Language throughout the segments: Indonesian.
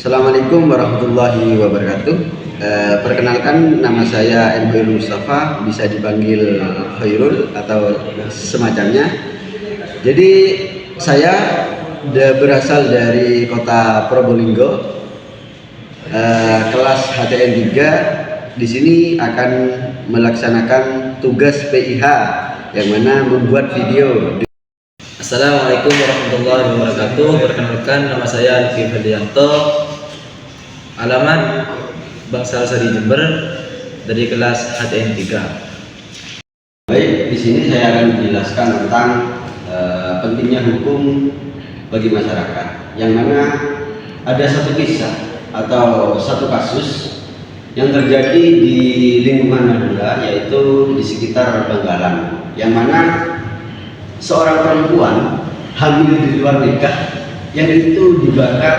Assalamualaikum warahmatullahi wabarakatuh. Perkenalkan, nama saya M. Khairul Mustafa, bisa dipanggil Khairul atau semacamnya. Jadi saya berasal dari kota Probolinggo, kelas HTN 3. Di sini akan melaksanakan tugas PIH yang mana membuat video. Assalamualaikum warahmatullahi wabarakatuh. Perkenalkan, nama saya Alfi Ferdianto, alamat Bangsal Sari Jember, dari kelas HTN 3. Baik, di sini saya akan menjelaskan tentang pentingnya hukum bagi masyarakat, yang mana ada satu kisah atau satu kasus yang terjadi di lingkungan Madura, yaitu di sekitar Bangkalan, yang mana seorang perempuan hamil di luar nikah yang itu dibakar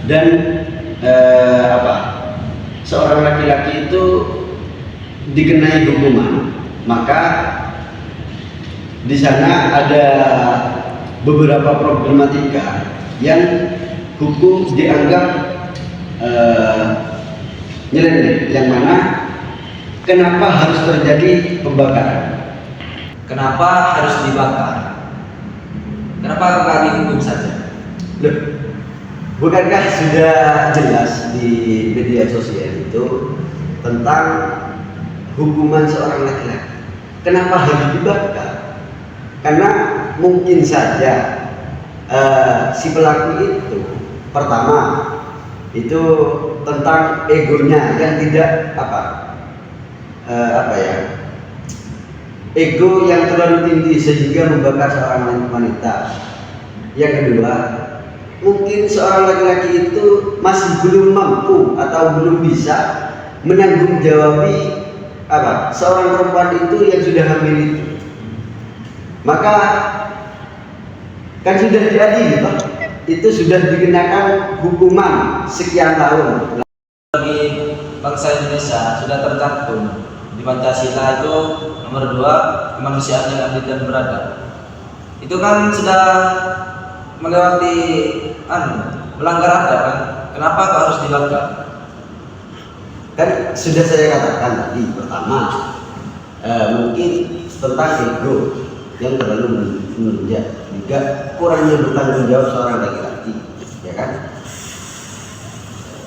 dan seorang laki-laki itu dikenai hukuman. Maka di sana ada beberapa problematika yang hukum dianggap nyeleneh, yang mana kenapa harus terjadi pembakaran? Kenapa harus dibakar? Kenapa nggak dihukum saja? Loh, bukankah sudah jelas di media sosial itu tentang hukuman seorang laki-laki? Kenapa harus dibakar? Karena mungkin saja si pelaku itu, pertama itu tentang egonya yang tidak ego yang terlalu tinggi sehingga membakar seorang wanita. Yang kedua, mungkin seorang laki-laki itu masih belum mampu atau belum bisa menanggung-jawabi seorang perempuan itu yang sudah hamil itu. Maka kan sudah diadili, Pak. Itu sudah dikenakan hukuman sekian tahun. Bagi bangsa Indonesia sudah tercantum di Pancasila itu nomor 2, kemanusiaan yang adil dan beradab. Itu kan sudah melewati melanggar adab kan? Kenapa kok harus dibakar? Kan sudah saya katakan tadi, pertama mungkin tentang ego yang terlalu menunjang, juga kurangnya bertanggung jawab seorang laki-laki, ya kan?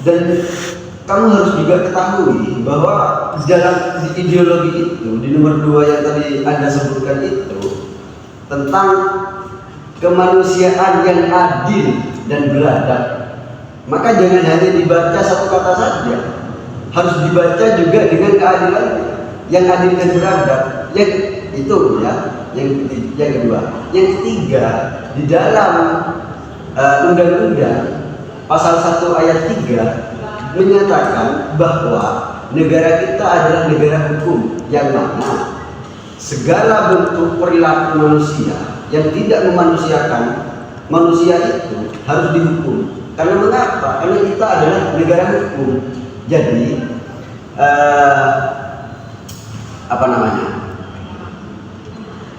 Dan kamu harus juga ketahui bahwa dalam ideologi itu, di nomor 2 yang tadi Anda sebutkan itu, tentang kemanusiaan yang adil dan beradab, maka jangan hanya dibaca satu kata saja, harus dibaca juga dengan keadilan yang adil dan beradab. Yang itu ya, yang kedua. Yang ketiga, di dalam undang-undang pasal 1 ayat 3 menyatakan bahwa negara kita adalah negara hukum, yang mana segala bentuk perilaku manusia yang tidak memanusiakan manusia itu harus dihukum. Karena mengapa? Karena kita adalah negara hukum. Jadi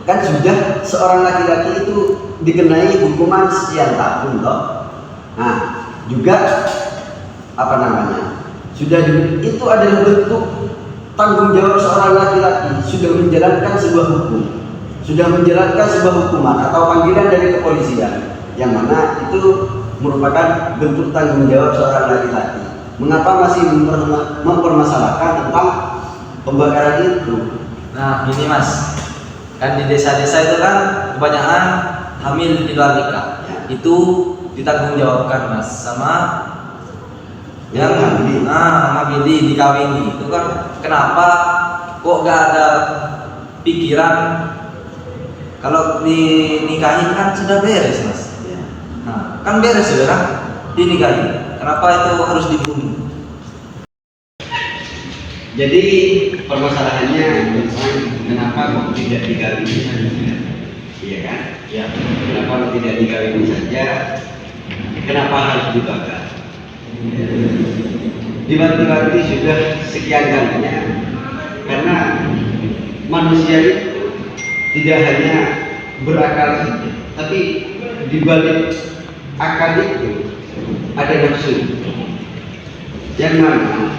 kan sudah seorang laki-laki itu dikenai hukuman sekian tahun toh. Nah, juga sudah itu adalah bentuk tanggung jawab seorang laki-laki, sudah menjalankan sebuah hukum, sudah menjalankan sebuah hukuman atau panggilan dari kepolisian, yang mana itu merupakan bentuk tanggung jawab seorang laki-laki. Mengapa masih mempermasalahkan tentang pembakaran itu? Nah, gini Mas, kan di desa-desa itu kan kebanyakan hamil di luar nikah, itu ditanggung jawabkan Mas sama yang hamil dikawini. Itu kan kenapa kok gak ada pikiran kalau dinikahin kan sudah beres Mas? Nah, kan beres sudah kan dinikahin, kenapa itu harus dibunuh? Jadi permasalahannya kenapa kok tidak dikawini saja? Iya kan? Ya. Kenapa kok tidak dikawini saja? Kenapa harus dibakar? Dibantu-bantu sudah sekian kalinya, karena manusia itu tidak hanya berakal saja, tapi dibalik akal itu ada nafsu, yang mana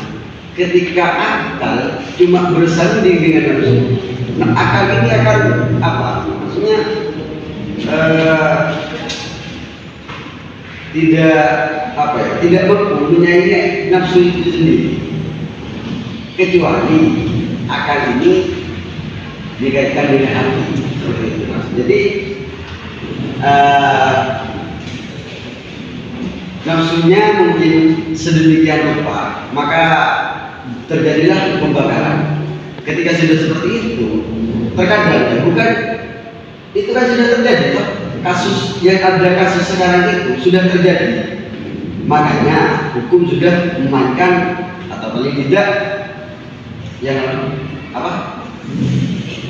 ketika akal cuma bersanding dengan nafsu, nah akal ini akan apa? Maksudnya tidak apa ya? Tidak mampu menyaingi nafsu itu sendiri, kecuali akal ini dikaitkan dengan hati. Seperti itu, Mas. Jadi nafsunya mungkin sedemikian rupa, maka terjadilah pembakaran. Ketika sudah seperti itu, terkadang bukan itu kan sudah terjadi, toh. Kasus yang ada kasus sekarang itu sudah terjadi. Makanya hukum sudah memainkan atau paling tidak yang apa?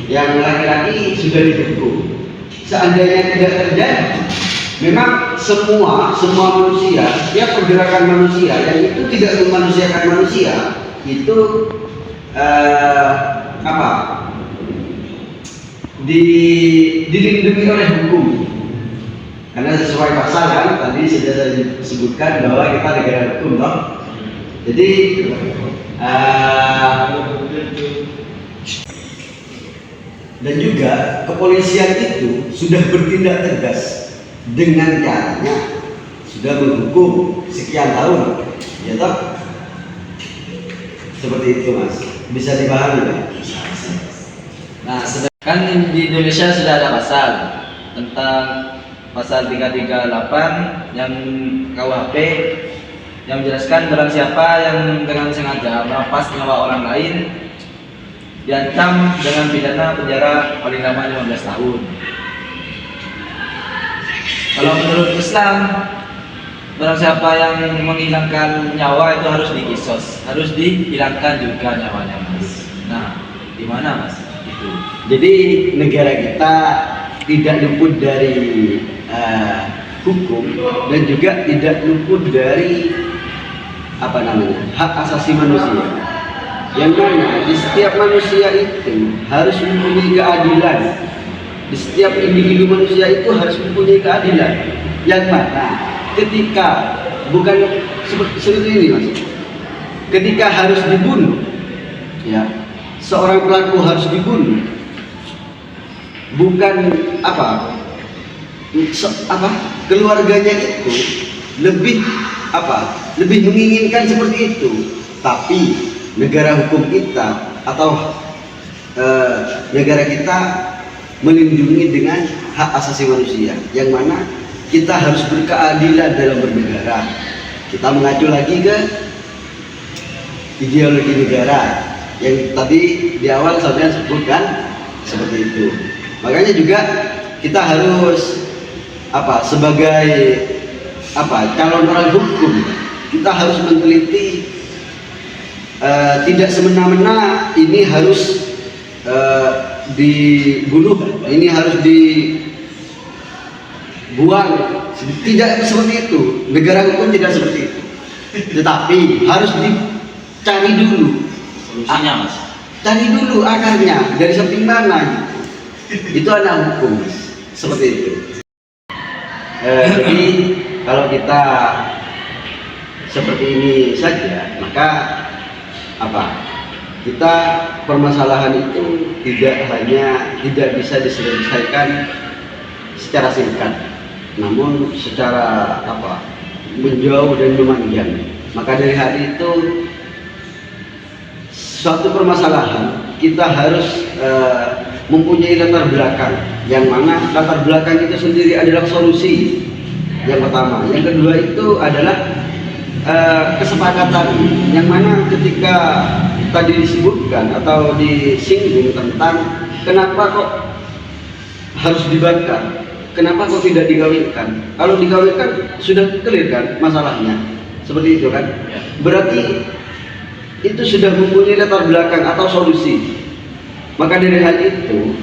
Yang laki-laki sudah dihukum. Seandainya tidak terjadi, memang semua manusia, ya pergerakan manusia yang itu tidak memanusiakan manusia itu apa? Dilindungi oleh hukum. Karena sesuai pasal kan tadi sudah saya sebutkan bahwa kita negara hukum, toh. Jadi dan juga kepolisian itu sudah bertindak tegas dengan caranya sudah menghukum sekian tahun, ya toh? Seperti itu, Mas. Bisa dipahami ya? Nah, sedangkan di Indonesia sudah ada pasal tentang pasal 338 yang KUHP yang menjelaskan barang siapa yang dengan sengaja merampas nyawa orang lain diancam dengan pidana penjara paling lama 15 tahun. Kalau menurut Islam, barang siapa yang menghilangkan nyawa itu harus dikisos, harus dihilangkan juga nyawanya, Mas. Nah, di mana, Mas? Itu. Jadi negara kita tidak luput dari hukum dan juga tidak luput dari apa namanya hak asasi manusia. Yang mana di setiap manusia itu harus mempunyai keadilan. Di setiap individu manusia itu harus mempunyai keadilan. Yang mana ketika bukan seperti ini, Mas. Ketika harus dibunuh, ya seorang pelaku harus dibunuh. Bukan keluarganya itu lebih menginginkan seperti itu, tapi negara hukum kita atau negara kita melindungi dengan hak asasi manusia, yang mana kita harus berkeadilan dalam bernegara. Kita mengacu lagi ke ideologi negara yang tadi di awal saya sebutkan seperti itu. Makanya juga kita harus sebagai calon orang hukum, kita harus meneliti tidak semena-mena ini harus dibunuh, ini harus dibuang. Tidak seperti itu. Negara hukum tidak seperti itu. Tetapi harus dicari dulu Solusinya, Mas. cari dulu akarnya dari samping mana. Itu ada hukum, Mas. Seperti itu. Jadi kalau kita seperti ini saja, maka kita permasalahan itu tidak bisa diselesaikan secara singkat, namun secara menjauh dan memanjang. Maka dari hal itu suatu permasalahan kita harus mempunyai latar belakang, yang mana latar belakang itu sendiri adalah solusi yang pertama. Yang kedua itu adalah kesepakatan, yang mana ketika tadi disebutkan atau disinggung tentang kenapa kok harus dibakar, kenapa kok tidak dikawinkan. Kalau dikawinkan sudah clear kan masalahnya, seperti itu kan. Berarti itu sudah mempunyai latar belakang atau solusi. Maka dari hal itu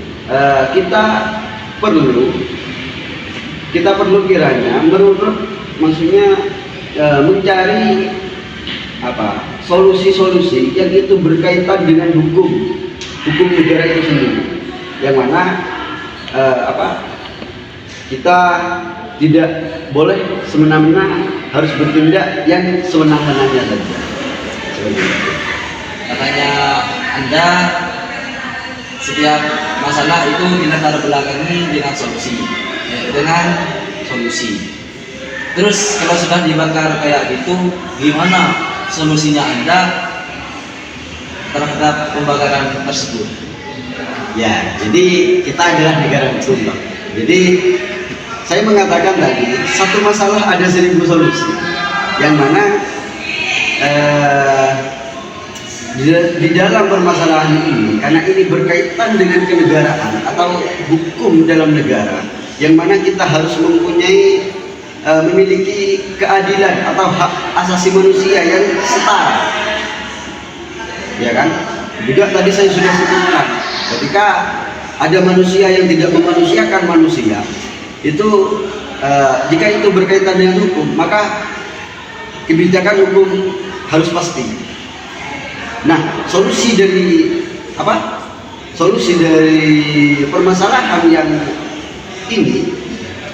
kita perlu kiranya maksudnya mencari solusi-solusi yang itu berkaitan dengan hukum negara itu sendiri, yang mana kita tidak boleh semena-mena harus bertindak yang sewenang-wenangnya saja. Seperti itu. Katanya Anda setiap masalah itu dilatar belakangi dengan solusi. Terus kalau sudah dibakar kayak gitu, gimana solusinya Anda terhadap pembakaran tersebut? Ya, jadi kita adalah negara hukum, Pak. Jadi saya mengatakan tadi, satu masalah ada 1000 solusi. Yang mana di dalam permasalahan ini, karena ini berkaitan dengan kenegaraan atau hukum dalam negara, yang mana kita harus mempunyai memiliki keadilan atau hak asasi manusia yang setara, ya kan? Juga tadi saya sudah sebutkan, ketika ada manusia yang tidak memanusiakan manusia, itu jika itu berkaitan dengan hukum, maka kebijakan hukum harus pasti. Nah, solusi dari permasalahan yang ini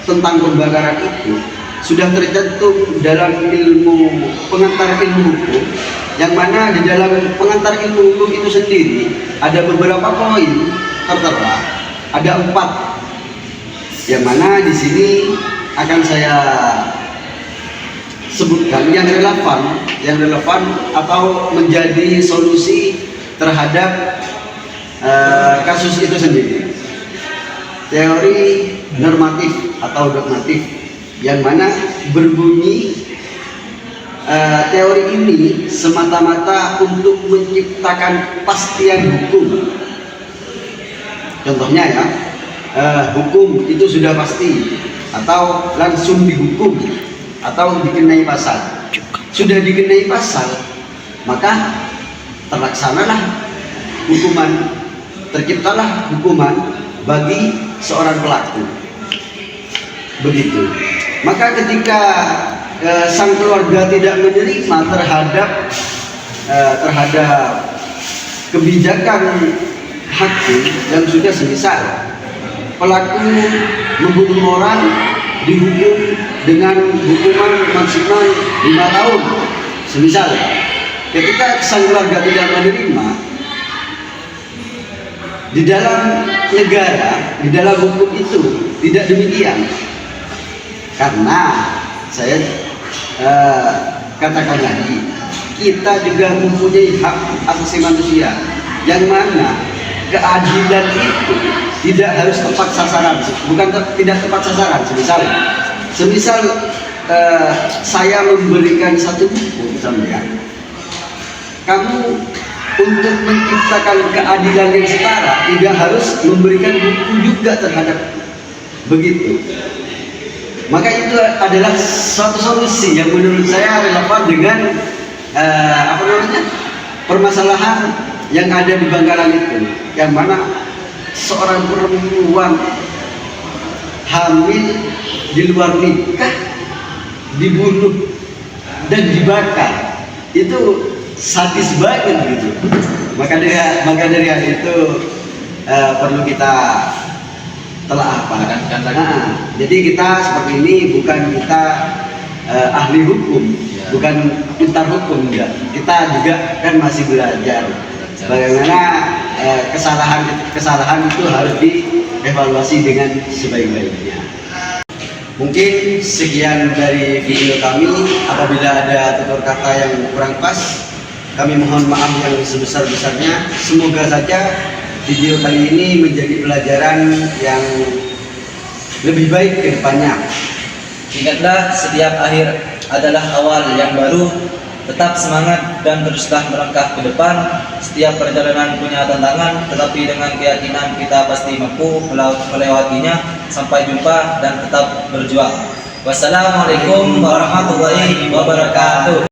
tentang pembakaran itu sudah tercantum dalam pengantar ilmu hukum, yang mana di dalam pengantar ilmu hukum itu sendiri ada beberapa poin tertera, ada 4, yang mana di sini akan saya sebutkan yang relevan atau menjadi solusi terhadap kasus itu sendiri. Teori normatif atau dogmatif, yang mana berbunyi teori ini semata-mata untuk menciptakan kepastian hukum. Contohnya ya, hukum itu sudah pasti atau langsung dihukum atau dikenai pasal. Sudah dikenai pasal, maka terlaksanalah hukuman, terciptalah hukuman bagi seorang pelaku. Begitu. Maka ketika sang keluarga tidak menerima terhadap kebijakan hakim yang sudah semisal pelaku membunuh orang dihukum dengan hukuman maksimal 5 tahun semisal, ketika sang keluarga tidak menerima, di dalam negara, di dalam hukum itu tidak demikian. Karena saya katakan lagi, kita juga mempunyai hak asasi manusia, yang mana keadilan itu tidak harus tepat sasaran, tidak tepat sasaran. Semisal saya memberikan satu buku sampean, kamu untuk menciptakan keadilan yang setara tidak harus memberikan buku juga terhadap begitu. Maka itu adalah suatu solusi yang menurut saya relevan dengan permasalahan yang ada di Bangkalan itu, yang mana seorang perempuan hamil di luar nikah dibunuh dan dibakar, itu sadis banget gitu. Maka dari hal itu perlu kita telah jadi kita seperti ini bukan kita ahli hukum, bukan pintar hukum enggak. Kita juga kan masih belajar bagaimana kesalahan itu harus dievaluasi dengan sebaik-baiknya. Mungkin sekian dari video kami. Apabila ada tutur kata yang kurang pas, kami mohon maaf yang sebesar-besarnya. Semoga saja video kali ini menjadi pelajaran yang lebih baik ke depannya. Ingatlah, setiap akhir adalah awal yang baru. Tetap semangat dan teruslah melangkah ke depan. Setiap perjalanan punya tantangan, tetapi dengan keyakinan kita pasti mampu melewatinya. Sampai jumpa dan tetap berjuang. Wassalamualaikum warahmatullahi wabarakatuh.